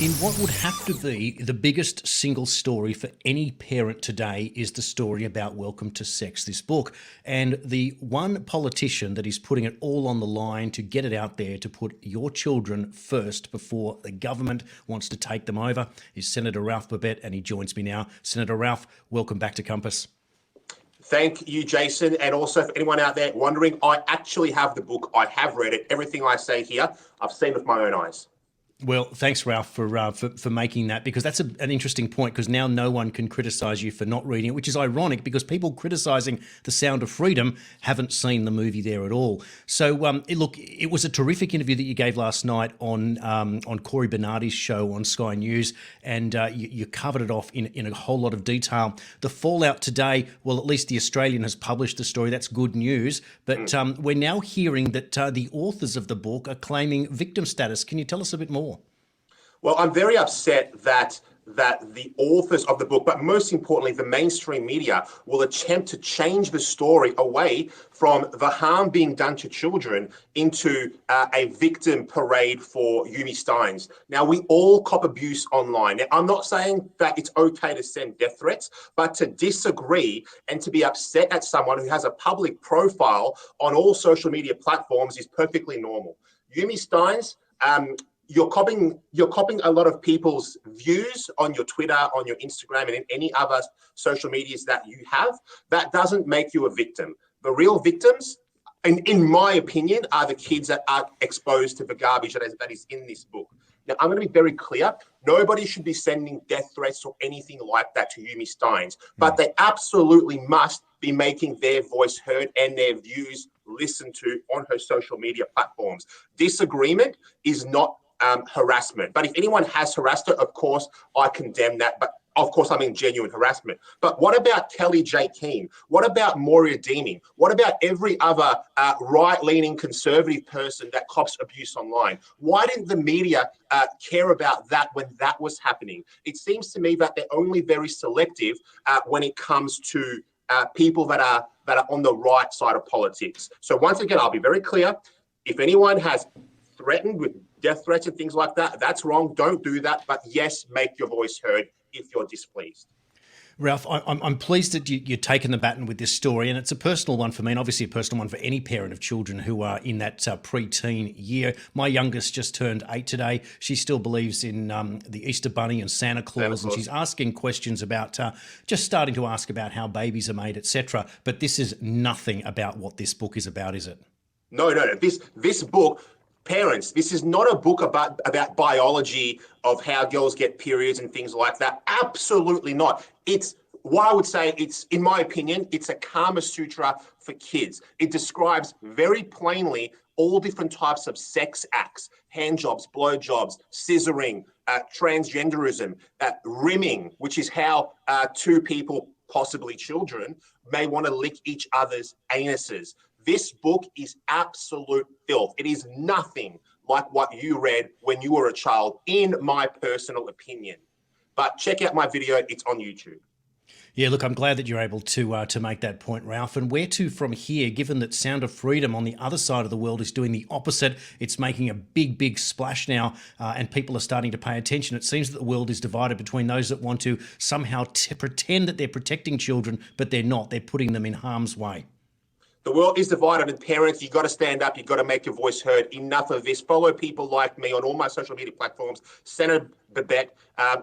In what would have to be the biggest single story for any parent today is the story about Welcome to Sex, this book. And the one politician that is putting it all on the line to get it out there, to put your children first before the government wants to take them over, is Senator Ralph Babet, and he joins me now. Senator Ralph, welcome back to Compass. Thank you, Jason. And also for anyone out there wondering, I actually have the book. I have read it. Everything I say here, I've seen with my own eyes. Well, thanks, Ralph, for making that, because that's an interesting point, because now no one can criticise you for not reading it, which is ironic because people criticising The Sound of Freedom haven't seen the movie there at all. So, look, it was a terrific interview that you gave last night on Corey Bernardi's show on Sky News, and you covered it off in a whole lot of detail. The fallout today, well, at least The Australian has published the story. That's good news. But we're now hearing that the authors of the book are claiming victim status. Can you tell us a bit more? Well, I'm very upset that the authors of the book, but most importantly, the mainstream media, will attempt to change the story away from the harm being done to children into a victim parade for Yumi Stynes. Now, we all cop abuse online. Now, I'm not saying that it's okay to send death threats, but to disagree and to be upset at someone who has a public profile on all social media platforms is perfectly normal. Yumi Stynes, you're copying a lot of people's views on your Twitter, on your Instagram, and in any other social medias that you have. That doesn't make you a victim. The real victims, in my opinion, are the kids that are exposed to the garbage that is in this book. Now, I'm going to be very clear. Nobody should be sending death threats or anything like that to Yumi Stynes, but they absolutely must be making their voice heard and their views listened to on her social media platforms. Disagreement is not harassment. But if anyone has harassed her, of course, I condemn that. But of course, I mean genuine harassment. But what about Kelly J. Keane? What about Moria Deeming? What about every other right-leaning conservative person that cops abuse online? Why didn't the media care about that when that was happening? It seems to me that they're only very selective when it comes to people that are on the right side of politics. So once again, I'll be very clear. If anyone has threatened with death threats and things like that, that's wrong. Don't do that. But yes, make your voice heard if you're displeased. Ralph, I'm pleased that you're taking the baton with this story, and it's a personal one for me, and obviously a personal one for any parent of children who are in that pre-teen year. My youngest just turned 8 today. She still believes in the Easter Bunny and Santa Claus, and she's asking questions about, just starting to ask about how babies are made, etc. But this is nothing about what this book is about, is it? No. This book, parents, this is not a book about biology of how girls get periods and things like that. Absolutely not. It's what I would say, it's, in my opinion, it's a Kama Sutra for kids. It describes very plainly all different types of sex acts: hand jobs, blow jobs, scissoring, transgenderism, rimming, which is how two people, possibly children, may want to lick each other's anuses. This book is absolute filth. It is nothing like what you read when you were a child, in my personal opinion. But check out my video. It's on YouTube. Yeah, look, I'm glad that you're able to make that point, Ralph. And where to from here, given that Sound of Freedom on the other side of the world is doing the opposite? It's making a big splash now, and people are starting to pay attention. It seems that the world is divided between those that want to somehow pretend that they're protecting children, but they're not. They're putting them in harm's way. The world is divided, and parents, you've got to stand up. You've got to make your voice heard. Enough of this. Follow people like me on all my social media platforms. Senator Babet,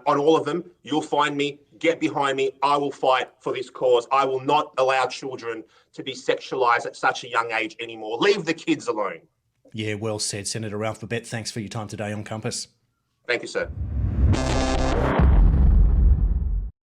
on all of them. You'll find me. Get behind me. I will fight for this cause. I will not allow children to be sexualized at such a young age anymore. Leave the kids alone. Yeah, well said, Senator Ralph Babet. Thanks for your time today on Compass. Thank you, sir.